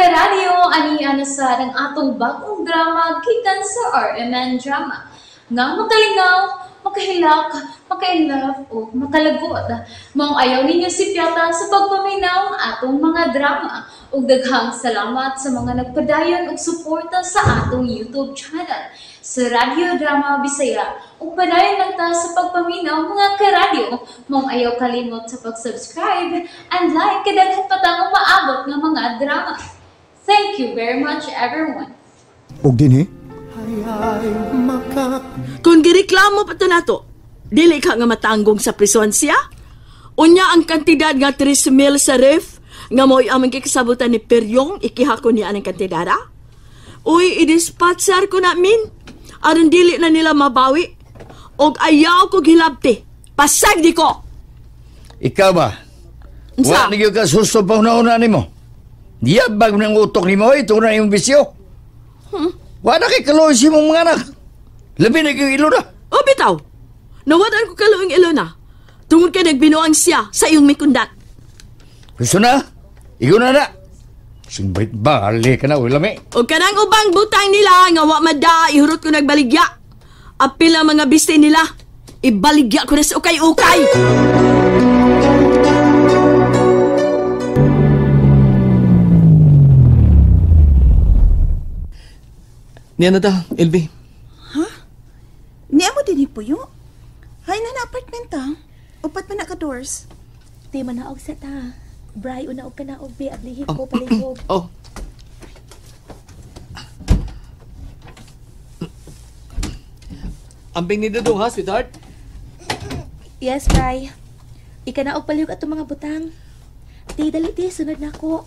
karadyo, ani-ana sa ng atong bagong drama gikan sa RMN Drama. Nga makalingaw, makahilak, maka-inlove, o makalagot. Maong ayaw ninyo si Piata sa pagpaminaw ng atong mga drama. Ug daghang salamat sa mga nagpadayon ug suporta sa atong YouTube channel sa Radio Drama Bisaya. Ug padayon lang ta sa pagpaminaw mga karadyo. Maong ayaw kalimot sa pag-subscribe and like kadaghan pa tang maabot ng mga drama. Thank you very much everyone. Ug dinhi kung gireklamo pa to nato, dili ka nga matanggong sa prison siya? Unya ang kantidad nga 3,000 sa ref nga mo'y aming kikasabutan ni Peryong ikihako niya ang kantidada? Uy, idispatcher ko na min. Aron dili na nila mabawi. Og ayaw ko gilabti. Pasag di ko! Ikaw ba? Unsa? Wa nagyo ka susto pa una ni mo. Diyabag ng utok ni mo, ito na yung bisyo. Wa na kay kaluoy si mong mga anak. Labi na yung ilo na. O bitaw, nawadan ko kaluing ilo na. Tungod ka nagbinuang siya sa iyong mikundat. Gusto na? Ikaw na na. Singbait ba? Ali ka na, ulami. O kanang ubang butang nila nga wa mada, ihurot ko nagbaligya. Apil ang mga biste nila. Ibaligya ko na sa ukay-ukay. Niyan na ta, LB. Ha? Niya mo din ipuyo? Hay na apartment ta. Upat pa na ka doors. Di man naog sa ta. Bray, una-og ka na og bi at lihip ko palihog. Oh. Amping ni Dudong ha, sweetheart? Yes, Bray. Ika na og palihog ato mga butang. Di, dali di, sunod na ako.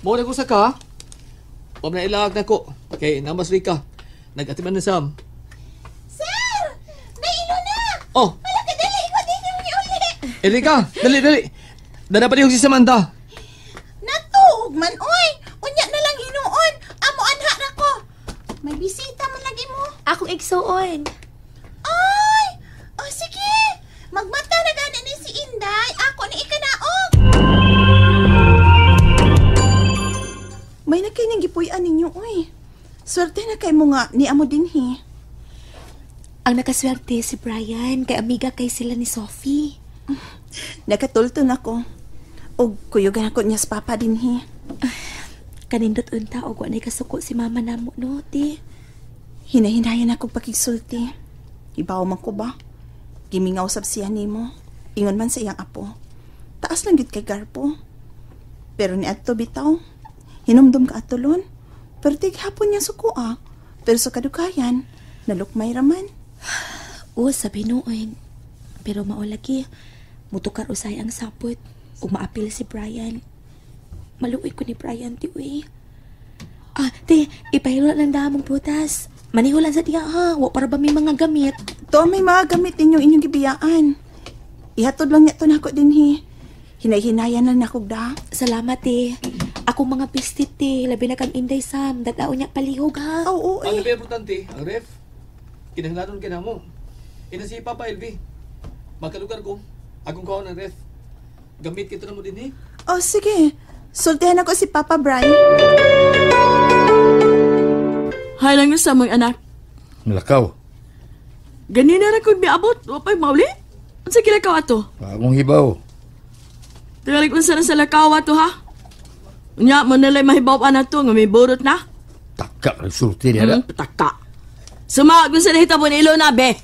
Mo na ko sa ka. Huwag na ilag na ko. Kay namas Rika. Nag-atiman na Sam. Sir! Nailo na! Oh! Malaki dali ko din yung uli! Rika, dali. Dana pa si Samantha. Natuog man, oy! Unya na lang hinuon! Amo anha na ko! May bisita man lagi mo! Akong igsuon. Ay! Oh, sige! Magmata na gani ni si Inday! Ako ni ikanaog! May nagkainang gipuy-an ninyo, oy. Swerte na kay mo nga ni amo dinhi. Ang nakaswerte si Brian, kay amiga kay sila ni Sophie. Nakatulton ako. Og kuyugan ako niya sa papa dinhi. Kanindot unta og wa nay kasuko si mama namo no, ti. Hinahinayan ako pakigsulti. Ibaw man ko ba? Gimingaw sab siya nimo. Ingon man sa iyang apo. Taas lang gid kay garpo. Pero ni adto bitaw. Hinumdum ka atulon. Pero tighapon niya sukuha. Pero sa kadukayan, nalukmay raman. O, sabi noon. Pero maulagi, mutukar usay ang sapot. Kung maapil si Brian. Maluoy ko ni Brian, ti uy. Te, ipahilo ng damong putas. Manihulan sa diya ha. Wa para ba may mga gamit? To, may mga gamit ninyo inyong gibiyaan. Ihatod lang niya to na ako dinhi. Hinay-hinayan lang na ako da. Salamat, te. Ako mga pistit, te. Labi na kang Inday Sam. Datao niya palihog, ha? Oo, Ang labi importante, ang ref. Kinahanglanon ka na mo. Ina si Papa LB. Magkalugar ko. Akong kaon ng ref. Gamit kita na mo din eh. Oh, sige. Sultihan ako si Papa Brian. Hay lang sa mga anak. Malakaw. Ganina na kung miabot. Wapay mauli. Ang sa kilakaw ato. Bagong hibaw. Tagalig unsa na sa lakaw ato ha. Unya, mo nalay mahibaw pa na to, nga may burot na. Taka, nagsulti niya na. Pataka. Sumag kung sa nahita po ni ilo na, be.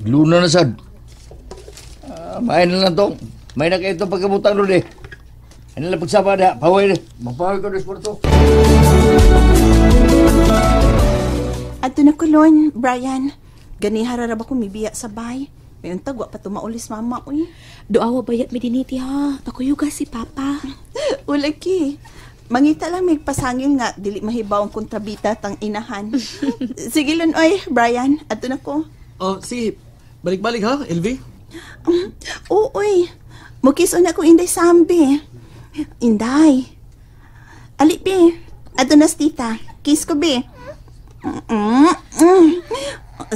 Luna na sad. Main na lang tong. May na kayo itong pagkabutang doon eh. Ano lang pagsama na, paway na. Magpaway ko na esporto. Ato na kulon, Brian. Gani hararab ako mibiya sa bay. Ngayon tagwa pa tumaulis mama, uy. Doawa bayat mi diniti, ha? Pakuyuga si Papa. Ulaki. Mangita lang may pasangil nga, dili mahibaw ang kontrabita tang inahan. Sige lang, oy, Brian. Ato na ko. Oh, si balik-balik ha, LV? Oo, uy. Mukis na ko Inday Sambi. Inday. Ali, be. Ato na, tita. Kiss ko, be.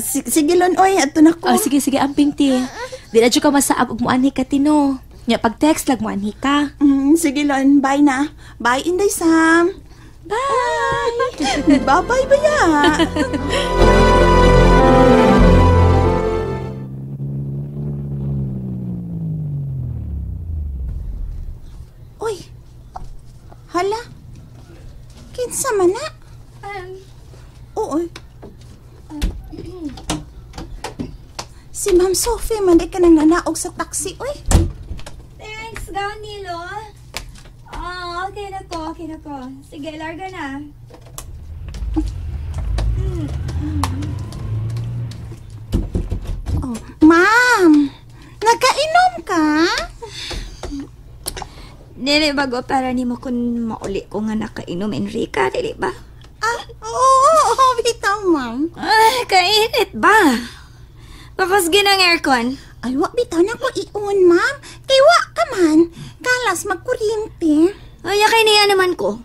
Sige lon, oy, ato na ko. Sige, amping ti. Di na dyan ka masaag ug muanhi ka, Tino. Nya pag-text lang mo ani ka. Sige Lon, bye na. Bye Inday Sam. Bye. Bye-bye ba ya? Uy. Hala. Kinsa man na? Oo. Si Ma'am Sophie, man di ka nang nanaog sa taxi, uy. Thanks, Ganilo. Okay na ko. Sige, larga na. Oh, Ma'am, nagkainom ka? Dili bago para ni mo kung mauli ko nga nakainom, Enrica, dili ba? Oo, bitaw, Ma'am. Ay, kainit ba? Bakas ginang aircon. Ay, wak bitaw na ko iun, Ma'am. Kay wak ka man. Kalas magkuryente. Ay, kay niya naman ko.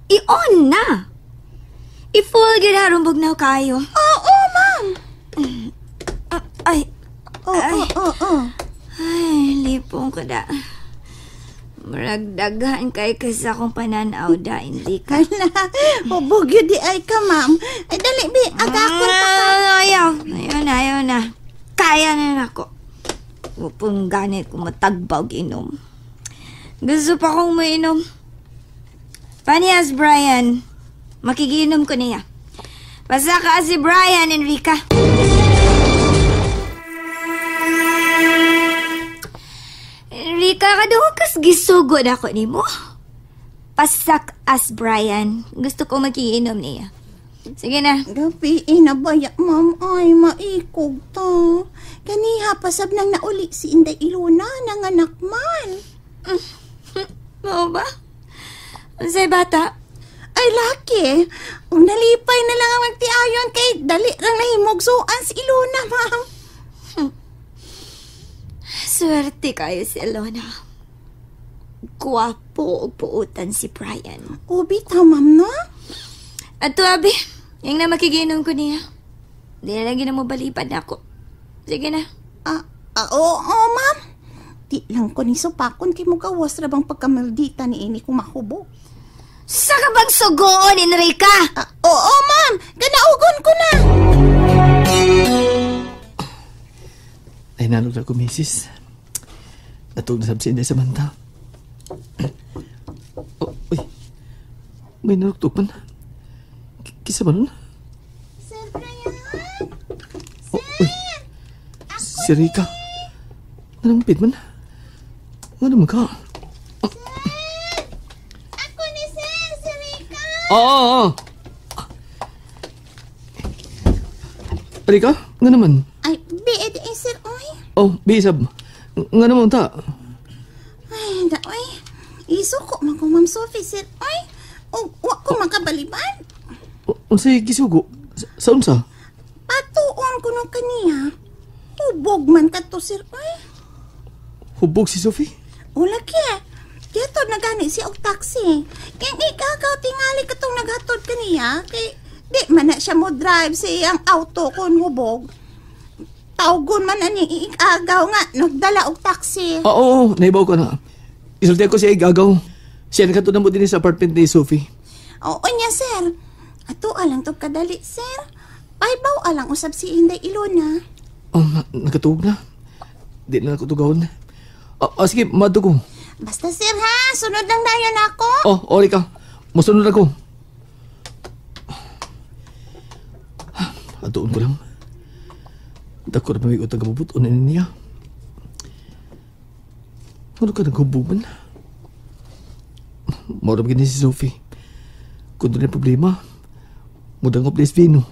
I-on na. I-full ginarumbog na kayo. Oo, Ma'am. Ay. Oo. Ay, lipong ko da. Maragdaghan kay kasi akong pananaw da, hindi ka. Hala, hubog yun di ay ka, Ma'am. Ay, dali, bi. Agakon pa ka. Ayaw na. Kaya na ako. Upong ganit kung matagbaw inom. Gusto pa kong mainom. Paniyas, Brian. Makiginom ko niya. Basta ka si Brian, Enrica. Enrica, kadukas gisugod ako ni mo. Pasak as Brian. Gusto ko makiinom niya. Sige na. Gabi, inabaya, Ma'am. Ay, maikog to. Kaniha, pasab nang nauli si Inday Ilona ng anak man. Mao ba? Unsay bata? Ay, laki. Nalipay na lang ang magtiayon kay dali lang nahimogsuan si Ilona, Ma'am. Swerte kayo si Ilona. Guwapo o puutan si Brian. Ubi ta, Ma'am, no? At abi, yung na makiginom ko niya. Di na lagi na mo balipad ako. Sige na. Oo, Ma'am. Di lang ko ni supakon kay mo gawas rabang pagkamaldita ni ini kung mahubo. Sa ka bang sugoon, Enrica? Oo, Ma'am. Ganaugon ko na. Ay, nalog na ko, misis. Natog na sabsin na sa manta. Uy. May nalugtog man. Kisa ba nun? Sir Brian? Uy. Si Rika. Nanampit man. Ano naman ka? Ako ni Sir, si Rika. Oo. Rika, nga naman. Ay, bied eh, Sir, oy. Oh, bisab. Nga naman ta. Ay, oy. Isuko man ko, Ma'am Sophie, Sir, oy. O, wak ko makabaliban. Unsay gisugo? Sa unsa? Patuon ko nung kaniya. Hubog man ka to, Sir, oy. Hubog si Sophie? O, laki. Dito na gani siya og taxi. Kaya ikagaw tingali ka tong naghatod kaniya. Kay di man na siya mo drive sa iyang auto kon hubog. Tawgon man ani ikagaw nga nagdala og taxi. Oo, naibaw ko na. Isulti ko siya igagaw. Siya nakatunod mo din sa apartment ni Sophie. Oo niya, Sir. Ato alang to kadali, Sir. Paibaw alang usab si Inday Ilona. Oh, nakatuog na. Di na nakatugawon. Sige, mado ko. Basta, Sir, ha? Sunod lang dayon ako. Oh, ori ka. Masunod ako. Atuon ko lang. Dako na pamig utang kabubuton na niya. Ano ka naghubog man? Maurap gini si Sophie. Kung doon yung problema, mudang ko please vino.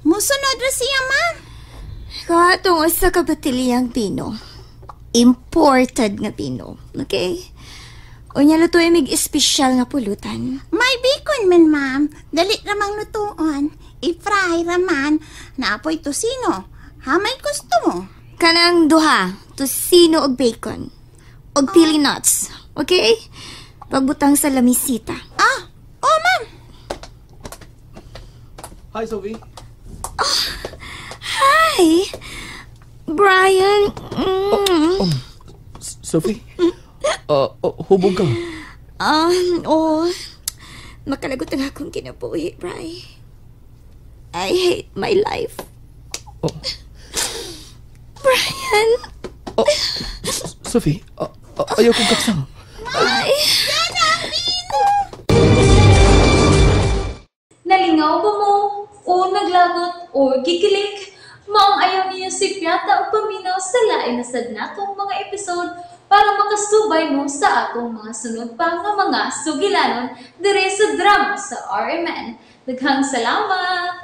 Musunod ra siya, Ma'am. Katong usa ka batilyang pino. Imported nga pino. Okay? Unya luto ay mig espesyal nga pulutan. May bacon man, Ma'am. Dali ramang lutuon. I-fry raman. Naapoy tosino. Ha, may gusto mo? Kanang duha, tosino og bacon. Og pili nuts. Okay? Pagbutang sa lamisita. Ma'am. Hi, Sophie. Hi! Brian. Sophie? Hubog ka. Oo. Makalagot ang akong kinabuhi, Bri. I hate my life. Brian. Sophie, ayaw kong kaksang. Nalingaw ba mo? O naglagot? O gikilik? Maong ayaw niyo si Piata o paminaw sa lain na sad natong mga episode para makasubay mo sa atong mga sunod pa nga mga sugilanon dire sa drama sa RMN. Daghang salamat!